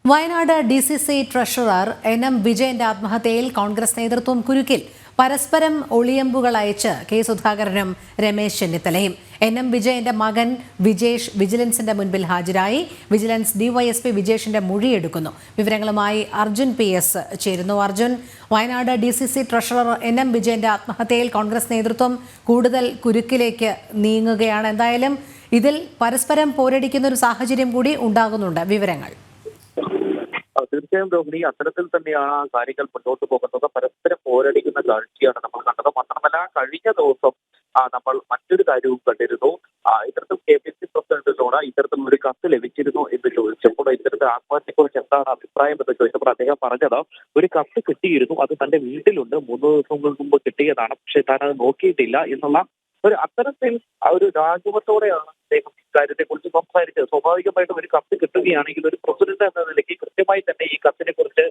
Wayanad DCC treasurer NM വിജയന്റെ ആത്മഹത്യയിൽ കോൺഗ്രസ് നേതൃത്വം കുരുക്കിൽ. പരസ്പരം ഒളിയമ്പുകൾ അയച്ച് കെ സുധാകരനും രമേശ് ചെന്നിത്തലയും. NM വിജയന്റെ മകൻ വിജേഷ് വിജിലൻസിന്റെ മുൻപിൽ ഹാജരായി. Vigilance DYSP വിജേഷിന്റെ മൊഴിയെടുക്കുന്നു. വിവരങ്ങളുമായി അർജുൻ PS ചേരുന്നു. Arjun, Wayanad DCC treasurer NM വിജയന്റെ ആത്മഹത്യയിൽ കോൺഗ്രസ് നേതൃത്വം കൂടുതൽ കുരുക്കിലേക്ക് നീങ്ങുകയാണ്. എന്തായാലും ഇതിൽ പരസ്പരം പോരടിക്കുന്ന ഒരു സാഹചര്യം കൂടി ഉണ്ടാകുന്നുണ്ട്. വിവരങ്ങൾ. തീർച്ചയായും രോഹിണി, അത്തരത്തിൽ തന്നെയാണ് കാര്യങ്ങൾ മുന്നോട്ട് പോകുന്നത്. പരസ്പരം പോരടിക്കുന്ന കാഴ്ചയാണ് നമ്മൾ കണ്ടത്. മാത്രമല്ല, കഴിഞ്ഞ ദിവസം നമ്മൾ മറ്റൊരു കാര്യവും കണ്ടിരുന്നു. ഇത്തരത്തിൽ KPC പ്രസിഡന്റിനോട് ഇത്തരത്തിൽ ഒരു കത്ത് ലഭിച്ചിരുന്നു എന്ന് ചോദിച്ചപ്പോൾ, ഇത്തരത്തിൽ ആത്മഹത്യയെക്കുറിച്ച് എന്താണ് അഭിപ്രായം എന്ന് ചോദിച്ചപ്പോൾ അദ്ദേഹം പറഞ്ഞത് ഒരു കത്ത് കിട്ടിയിരുന്നു, അത് തന്റെ വീട്ടിലുണ്ട്, 3 ദിവസങ്ങൾക്ക് മുമ്പ് കിട്ടിയതാണ്, പക്ഷെ താൻ അത് നോക്കിയിട്ടില്ല എന്നുള്ള അത്തരത്തിൽ ഒരു രാജവത്തോടെയാണ് അദ്ദേഹം ഇക്കാര്യത്തെ കുറിച്ച് സംസാരിച്ചത്. സ്വാഭാവികമായിട്ടും ഒരു കത്ത് കിട്ടുകയാണെങ്കിൽ ഒരു പ്രസിഡന്റ് എന്ന നിലയ്ക്ക് കൃത്യമായി തന്നെ ഈ കത്തിനെ കുറിച്ച്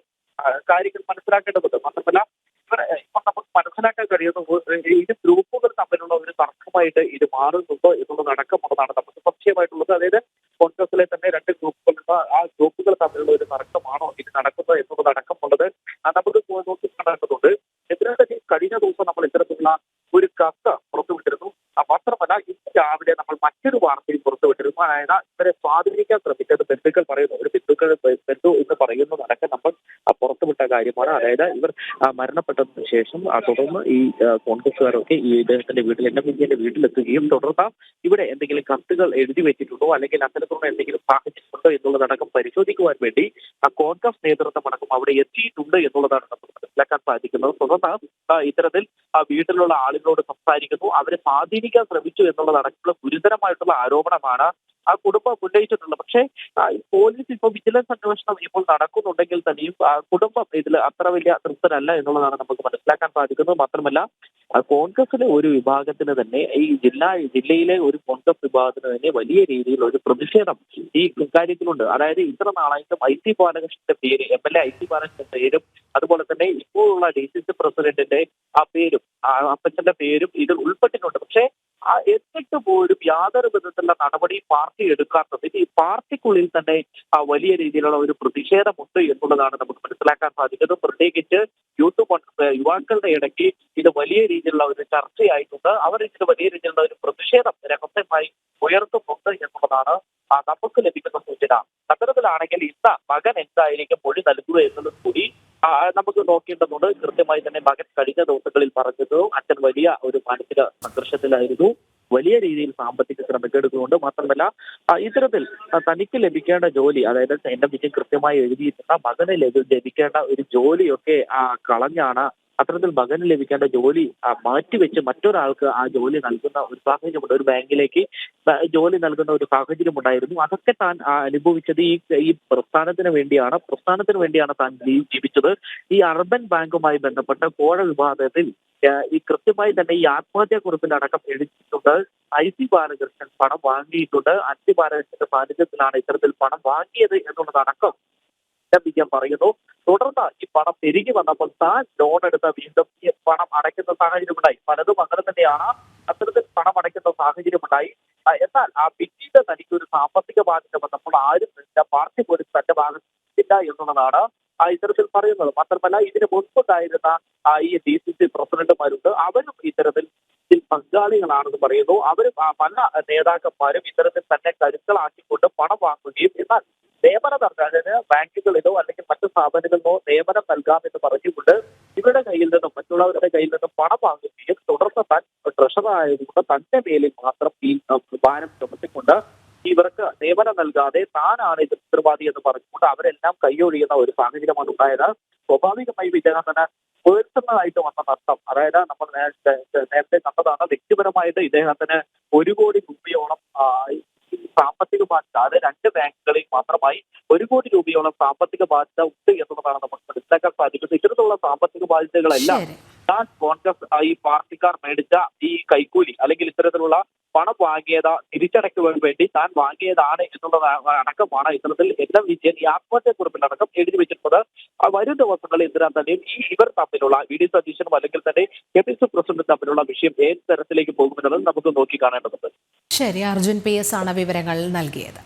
കാര്യങ്ങൾ മനസ്സിലാക്കേണ്ടതുണ്ട്. മാത്രമല്ല, ഇപ്പൊ നമുക്ക് മനസ്സിലാക്കാൻ കഴിയുന്നത് ഇത് ഗ്രൂപ്പുകൾ തമ്മിലുള്ള ഒരു തർക്കമായിട്ട് ഇത് മാറുന്നുണ്ടോ എന്നുള്ളതടക്കമുള്ളതാണ് നമുക്ക് സംശയമായിട്ടുള്ളത്. അതായത് കോൺഗ്രസിലെ തന്നെ 2 ഗ്രൂപ്പുകളുണ്ട്. ആ ഗ്രൂപ്പുകൾ തമ്മിലുള്ള ഒരു തർക്കമാണോ ഇത് നടക്കുന്നത് എന്നുള്ളതടക്കമുള്ളത് നമുക്ക് നോക്കി കാണേണ്ടതുണ്ട്. എന്തിനാണ് കഴിഞ്ഞ ദിവസം നമ്മൾ ഇത്തരത്തിലുള്ള ഒരു കത്ത് പുറത്തുവിട്ടിരുന്നു. മാത്രമല്ല, ഇന്ന് രാവിലെ നമ്മൾ മറ്റൊരു വാർത്തയും പുറത്തുവിട്ടിരുന്നു. അതായത് ഇവരെ സ്വാധീനിക്കാൻ ശ്രമിച്ചത് ബന്ധുക്കൾ പറയുന്നു. ഒരു ബന്ധു എന്ന് പറയുന്നതടക്കം നമ്മൾ പുറത്തുവിട്ട കാര്യമാണ്. അതായത് ഇവർ മരണപ്പെട്ടതിന് ശേഷം തുടർന്ന് ഈ കോൺഗ്രസുകാരൊക്കെ ഈ ഇദ്ദേഹത്തിന്റെ വീട്ടിൽ NM വിജയന്റെ വീട്ടിലെത്തുകയും തുടർന്ന് ഇവിടെ എന്തെങ്കിലും കത്തുകൾ എഴുതി വെച്ചിട്ടുണ്ടോ അല്ലെങ്കിൽ അത്തരത്തിലുള്ള എന്തെങ്കിലും സാഹചര്യമുണ്ടോ എന്നുള്ളതടക്കം പരിശോധിക്കുവാൻ വേണ്ടി കോൺഗ്രസ് നേതൃത്വം അടക്കം അവിടെ എത്തിയിട്ടുണ്ട് എന്നുള്ളതാണ് നമുക്ക് മനസ്സിലാക്കാൻ സാധിക്കുന്നത്. തുടർന്ന് ഇത്തരത്തിൽ വീട്ടിലുള്ള ആളുകളോട് സംസാരിക്കുന്നു, അവരെ സ്വാധീനിക്കാൻ ശ്രമിച്ചു എന്നുള്ളതടക്കമുള്ള ഗുരുതരമായിട്ടുള്ള ആരോപണമാണ് ആ കുടുംബം ഉന്നയിച്ചിട്ടുള്ളത്. പക്ഷേ പോലീസ് ഇപ്പോൾ വിജിലൻസ് അന്വേഷണം ഇപ്പോൾ നടക്കുന്നുണ്ടെങ്കിൽ തന്നെയും കുടുംബം ഇതിൽ അത്ര വലിയ തൃപ്തരല്ല എന്നുള്ളതാണ് നമുക്ക് മനസ്സിലാക്കാൻ സാധിക്കുന്നത്. മാത്രമല്ല, കോൺഗ്രസിലെ ഒരു വിഭാഗത്തിന് തന്നെ ഈ ജില്ലയിലെ ഒരു കോൺഗ്രസ് വിഭാഗത്തിന് തന്നെ വലിയ രീതിയിൽ ഒരു പ്രതിഷേധം ഈ കാര്യത്തിലുണ്ട്. അതായത് ഇത്ര നാളായിട്ടും IT ബാലകൃഷ്ണന്റെ പേര്, MLA IT ബാലകൃഷ്ണന്റെ പേരും അതുപോലെ തന്നെ ഇപ്പോഴുള്ള DCC പ്രസിഡന്റിന്റെ ആ പേരും അപ്പച്ചന്റെ പേരും ഇതിൽ ഉൾപ്പെട്ടിട്ടുണ്ട്. പക്ഷേ എന്നിട്ട് പോലും യാതൊരു വിധത്തിലുള്ള നടപടി പാർട്ടി എടുക്കാത്തത് ഈ പാർട്ടിക്കുള്ളിൽ തന്നെ വലിയ രീതിയിലുള്ള ഒരു പ്രതിഷേധമുണ്ട് എന്നുള്ളതാണ് നമുക്ക് മനസ്സിലാക്കാൻ സാധിക്കുന്നത്. പ്രത്യേകിച്ച് യുവാക്കളുടെ ഇടയ്ക്ക് ഇത് വലിയ രീതിയിലുള്ള ഒരു ചർച്ചയായിട്ടുണ്ട്. അവർ ഇതിന് വലിയ രീതിയിലുള്ള ഒരു പ്രതിഷേധം രഹസ്യമായി ഉയർത്തുന്നുണ്ട് എന്നുള്ളതാണ് നമുക്ക് ലഭിക്കുന്ന സൂചന. അത്തരത്തിലാണെങ്കിൽ ഇന്ന് മകൻ എന്തായിരിക്കും മൊഴി നൽകുക എന്നുള്ളത് കൂടി നമുക്ക് നോക്കേണ്ടതുണ്ട്. കൃത്യമായി തന്നെ മകൻ കഴിഞ്ഞ ദിവസങ്ങളിൽ പറഞ്ഞത് അച്ഛൻ വലിയ ഒരു മാനസിക സംഘർഷത്തിലായിരുന്നു, വലിയ രീതിയിൽ സാമ്പത്തിക ക്രമക്കേടുകളുണ്ട്. മാത്രമല്ല, ഇത്തരത്തിൽ തനിക്ക് ലഭിക്കേണ്ട ജോലി, അതായത് NM വിജയൻ കൃത്യമായി എഴുതിയിട്ടുള്ള മകന് ലഭിക്കേണ്ട ഒരു ജോലിയൊക്കെ കളഞ്ഞാണ് അത്തരത്തിൽ മകന് ലഭിക്കേണ്ട ജോലി മാറ്റിവെച്ച് മറ്റൊരാൾക്ക് ആ ജോലി നൽകുന്ന ഒരു സാഹചര്യമുണ്ട്. ഒരു ബാങ്കിലേക്ക് ജോലി നൽകുന്ന ഒരു സാഹചര്യം ഉണ്ടായിരുന്നു. അതൊക്കെ താൻ അനുഭവിച്ചത് ഈ പ്രസ്ഥാനത്തിന് വേണ്ടിയാണ് താൻ ജീവിച്ചത്. ഈ അർബൻ ബാങ്കുമായി ബന്ധപ്പെട്ട കോഴ വിവാദത്തിൽ ഈ കൃത്യമായി തന്നെ ഈ ആത്മഹത്യാക്കുറിപ്പിൽ അടക്കം എഴുതിയിട്ടുണ്ട്. IT ബാലകൃഷ്ണൻ പണം വാങ്ങിയിട്ടുണ്ട്. IT ബാലകൃഷ്ണന്റെ സാന്നിധ്യത്തിലാണ് ഇത്തരത്തിൽ പണം വാങ്ങിയത് എന്നുള്ളതടക്കം വിജയൻ പറയുന്നു. തുടർന്ന് ഈ പണം തിരികെ വന്നപ്പോൾ താൻ ലോൺ എടുത്ത വീണ്ടും ഈ പണം അടയ്ക്കുന്ന സാഹചര്യമുണ്ടായി. പലതും അങ്ങനെ തന്നെയാണ്. അത്തരത്തിൽ പണം അടയ്ക്കുന്ന സാഹചര്യമുണ്ടായി. എന്നാൽ പിന്നീട് തനിക്ക് ഒരു സാമ്പത്തിക ബാധ്യത വന്നപ്പോൾ ആരും പാർട്ടി പോലും തന്റെ ഭാഗത്തില്ല എന്നുള്ളതാണ് ഇത്തരത്തിൽ പറയുന്നത്. മാത്രമല്ല, ഇതിന് മുൻപുണ്ടായിരുന്ന ഈ DCC പ്രസിഡന്റുമാരുണ്ട്, അവരും ഇത്തരത്തിൽ പങ്കാളികളാണെന്ന് പറയുന്നു. അവരും പല നേതാക്കന്മാരും ഇത്തരത്തിൽ തന്നെ കരുക്കളാക്കിക്കൊണ്ട് പണം വാങ്ങുകയും എന്നാൽ നിയമനം നൽകാൻ, അതായത് ബാങ്കുകളിലോ അല്ലെങ്കിൽ മറ്റു സ്ഥാപനങ്ങളിലോ നിയമനം നൽകാമെന്ന് പറഞ്ഞുകൊണ്ട് ഇവരുടെ കയ്യിൽ നിന്നും മറ്റുള്ളവരുടെ കയ്യിൽ നിന്നും പണം വാങ്ങുകയും തുടർന്ന് താൻ ട്രഷറർ ആയതുകൊണ്ട് തന്റെ മേലിൽ മാത്രം ഈ ഭാരം ചുമത്തിക്കൊണ്ട് ഇവർക്ക് നിയമനം നൽകാതെ താനാണ് ഇത് ഉത്തരവാദി എന്ന് പറഞ്ഞുകൊണ്ട് അവരെല്ലാം കൈയൊഴിയുന്ന ഒരു സാഹചര്യമാണ് ഉണ്ടായത്. സ്വാഭാവികമായും ഇദ്ദേഹത്തിന് പേഴ്സണലായിട്ട് വന്ന നഷ്ടം, അതായത് നമ്മൾ നേരത്തെ കണ്ടതാണ്, വ്യക്തിപരമായിട്ട് ഇദ്ദേഹത്തിന് 1 കോടി രൂപയോളം സാമ്പത്തിക ബാധ്യത, അത് 2 ബാങ്കുകളിൽ മാത്രമായി 1 കോടി രൂപയോളം സാമ്പത്തിക ബാധ്യത ഉണ്ട് എന്നുള്ളതാണ് നമുക്ക് മനസ്സിലാക്കാൻ സാധിക്കുന്നത്. ഇത്തരത്തിലുള്ള സാമ്പത്തിക ബാധ്യതകളെല്ലാം താൻ കോൺഗ്രസ് ഈ പാർട്ടിക്കാർ മേടിച്ച ഈ കൈക്കൂലി അല്ലെങ്കിൽ ഇത്തരത്തിലുള്ള പണം വാങ്ങിയത് തിരിച്ചടയ്ക്കുവാൻ വേണ്ടി താൻ വാങ്ങിയതാണ് എന്നുള്ളത് അടക്കമാണ് ഇത്തരത്തിൽ NM വിജയൻ ഈ ആത്മഹത്യാക്കുറിപ്പിലടക്കം എഴുതി വെച്ചിട്ടുള്ളത്. വരും ദിവസങ്ങളിൽ എന്തിനാ തന്നെയും ഇവർ തമ്മിലുള്ള VD സതീശനും അല്ലെങ്കിൽ തന്നെ KPC പ്രസിഡന്റും തമ്മിലുള്ള വിഷയം ഏത് തരത്തിലേക്ക് പോകുമെന്നത് നമുക്ക് നോക്കി കാണേണ്ടതുണ്ട്. ശരി, അർജുൻ PS ആണ് വിവരങ്ങൾ നൽകിയത്.